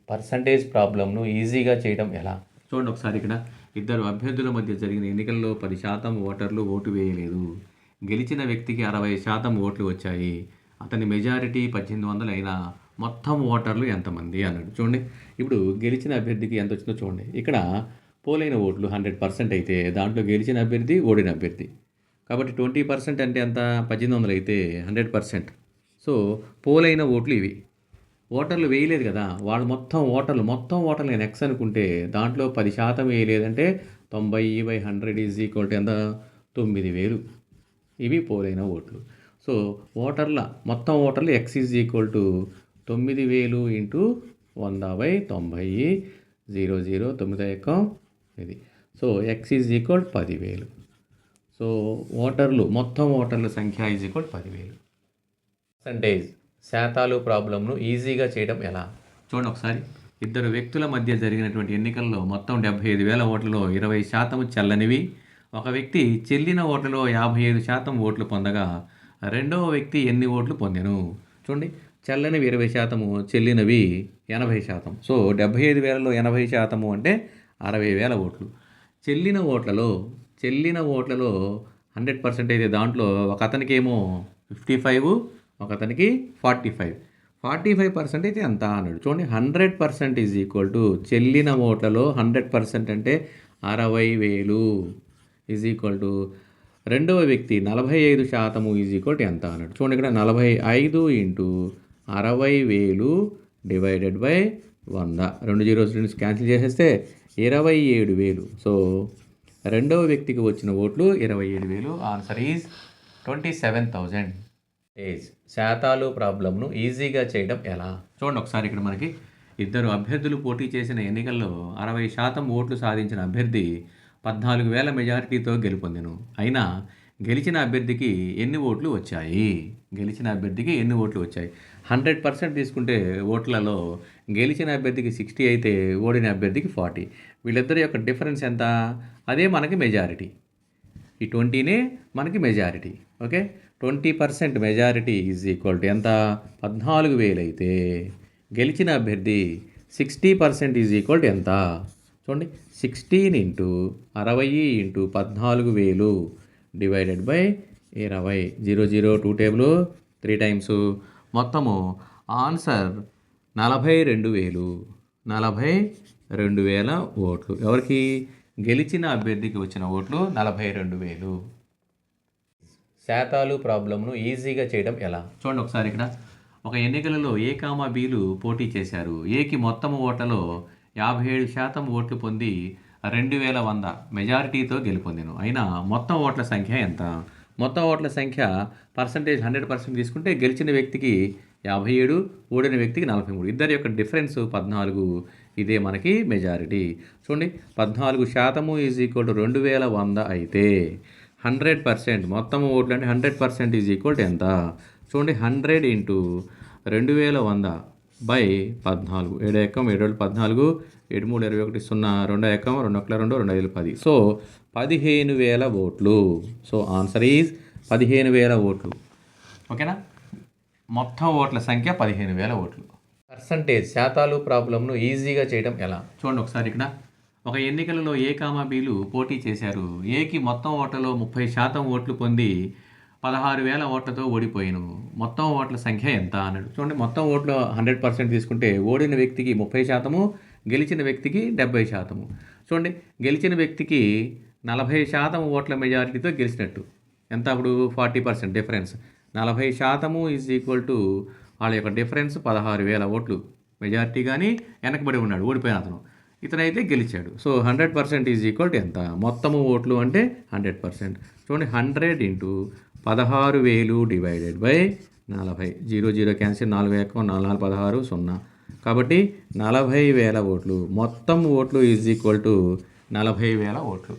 Percentage ప్రాబ్లంను ఈజీగా చేయడం ఎలా? చూడండి ఒకసారి ఇక్కడ ఇద్దరు అభ్యర్థుల మధ్య జరిగిన ఎన్నికల్లో 10% ఓటర్లు ఓటు వేయలేదు. గెలిచిన వ్యక్తికి 60% ఓట్లు వచ్చాయి. అతని మెజారిటీ 1800 అయినా మొత్తం ఓటర్లు ఎంతమంది అన్నాడు. చూడండి ఇప్పుడు గెలిచిన అభ్యర్థికి ఎంత వచ్చిందో చూడండి. ఇక్కడ పోలైన ఓట్లు 100% అయితే దాంట్లో గెలిచిన అభ్యర్థి ఓడిన అభ్యర్థి. కాబట్టి 20% అంటే ఎంత? 1800 అయితే 100%. సో పోలైన ఓట్లు ఇవి. ఓటర్లు వేయలేదు కదా, వాళ్ళు మొత్తం ఓటర్లు నేను ఎక్స్ అనుకుంటే దాంట్లో 10% వేయలేదంటే 90/100 ఈజ్ ఈక్వల్ టు ఎంత? 9000. ఇవి పోలైన ఓట్లు. సో మొత్తం ఓటర్లు X is equal to 9000 into 100/90 00 9 ఇది. So X is equal 10,000. So మొత్తం ఓటర్ల సంఖ్య ఈజ్ ఈక్వల్ 10,000. పర్సంటేజ్ శాతాలు ప్రాబ్లంను ఈజీగా చేయడం ఎలా? చూడండి ఒకసారి ఇద్దరు వ్యక్తుల మధ్య జరిగినటువంటి ఎన్నికల్లో మొత్తం 75,000 ఓట్లలో 20% చెల్లనివి, ఒక వ్యక్తి చెల్లిన ఓట్లలో 55% ఓట్లు పొందగా రెండవ వ్యక్తి ఎన్ని ఓట్లు పొందెను? చూడండి చెల్లనివి 20%, చెల్లినవి 80%. సో 75,000లో 80% అంటే 60,000 ఓట్లు. చెల్లిన ఓట్లలో 100% అయితే దాంట్లో ఒక అతనికేమో 55, ఒక అతనికి 45. 45% అయితే ఎంత అన్నాడు. చూడండి 100% ఈజ్ ఈక్వల్ టు చెల్లిన ఓట్లలో 100% అంటే 60,000 ఈజ్ ఈక్వల్ టు రెండవ వ్యక్తి 45% ఈజ్ ఈక్వల్ టు ఎంత అన్నాడు. చూడండి ఇక్కడ 45 into 60,000 divided by 100. 2 zeros cancel చేసేస్తే 27,000. సో రెండవ వ్యక్తికి వచ్చిన ఓట్లు 27,000. Answer is 27,000. శాతాలు ప్రాబ్లంను ఈజీగా చేయడం ఎలా? చూడండి ఒకసారి ఇక్కడ మనకి ఇద్దరు అభ్యర్థులు పోటీ చేసిన ఎన్నికల్లో 60% ఓట్లు సాధించిన అభ్యర్థి 14,000 మెజారిటీతో గెలుపొందెను. అయినా గెలిచిన అభ్యర్థికి ఎన్ని ఓట్లు వచ్చాయి? 100% తీసుకుంటే ఓట్లలో గెలిచిన అభ్యర్థికి 60 అయితే ఓడిన అభ్యర్థికి 40. వీళ్ళిద్దరి యొక్క డిఫరెన్స్ ఎంత? అదే మనకి మెజారిటీ. ఈ 20నే మనకి majority. Okay, 20% majority is equal to ఎంత? 14,000 అయితే గెలిచిన అభ్యర్థి 60% ఈజ్ ఈక్వల్ టు ఎంత? చూడండి 16 into 60 into 14,000 divided by 20. 0 2 table 3 times. మొత్తము ఆన్సర్ 42,000 ఓట్లు. ఎవరికి? గెలిచిన అభ్యర్థికి వచ్చిన ఓట్లు 42,000. శాతాలు ప్రాబ్లంను ఈజీగా చేయడం ఎలా? చూడండి ఒకసారి ఇక్కడ ఒక ఎన్నికలలో ఏ కామా బీలు పోటీ చేశారు. ఏకి మొత్తం ఓట్లలో 57% ఓట్లు పొంది 2,100 మెజారిటీతో గెలుపొందెను. అయినా మొత్తం ఓట్ల సంఖ్య ఎంత? మొత్తం ఓట్ల సంఖ్య పర్సంటేజ్ 100% తీసుకుంటే గెలిచిన వ్యక్తికి 57, ఓడిన వ్యక్తికి 43. ఇద్దరి యొక్క డిఫరెన్స్ 14. ఇదే మనకి మెజారిటీ. చూడండి 14% ఈజ్ ఈక్వల్ టు 2,100 అయితే 100% మొత్తం ఓట్లు అంటే 100% ఈజ్ ఈక్వల్ టు ఎంత? చూడండి 100 ఇంటూ 2,100 బై 14. 7 ఎక్కం 7 14, 7 3 21 0, 2 ఎక్కం 2 1 2, 2 5 10. సో 15,000 ఓట్లు. సో ఆన్సర్ ఈజ్ 15,000 ఓట్లు. ఓకేనా? మొత్తం ఓట్ల సంఖ్య 15,000 ఓట్లు. పర్సంటేజ్ శాతాలు ప్రాబ్లంను ఈజీగా చేయడం ఎలా? చూడండి ఒకసారి ఇక్కడ ఒక ఎన్నికలలో ఏ కామా బీలు పోటీ చేశారు. ఏకి మొత్తం ఓట్లలో 30% ఓట్లు పొంది 16,000 ఓట్లతో ఓడిపోయాను. మొత్తం ఓట్ల సంఖ్య ఎంత అన్నాడు. చూడండి మొత్తం ఓట్లు 100% తీసుకుంటే ఓడిన వ్యక్తికి 30%, గెలిచిన వ్యక్తికి 70%. చూడండి గెలిచిన వ్యక్తికి 40% ఓట్ల మెజారిటీతో గెలిచినట్టు. ఎంత అప్పుడు? 40% డిఫరెన్స్. 40% ఈజ్ ఈక్వల్ టు వాళ్ళ యొక్క డిఫరెన్స్ 16,000 ఓట్లు. మెజారిటీ కానీ వెనకబడి ఉన్నాడు, ఓడిపోయిన అతను. ఇతనైతే గెలిచాడు. సో 100% ఈజ్ ఈక్వల్ టు ఎంత? మొత్తము ఓట్లు అంటే 100%. చూడండి 100 ఇంటూ 16,000 డివైడెడ్ బై 40. 0 క్యాన్సిల్, 4 ఎక్కం 4 16 0. కాబట్టి 40,000 ఓట్లు. మొత్తం ఓట్లు ఈజ్ ఈక్వల్ టు 40,000 ఓట్లు.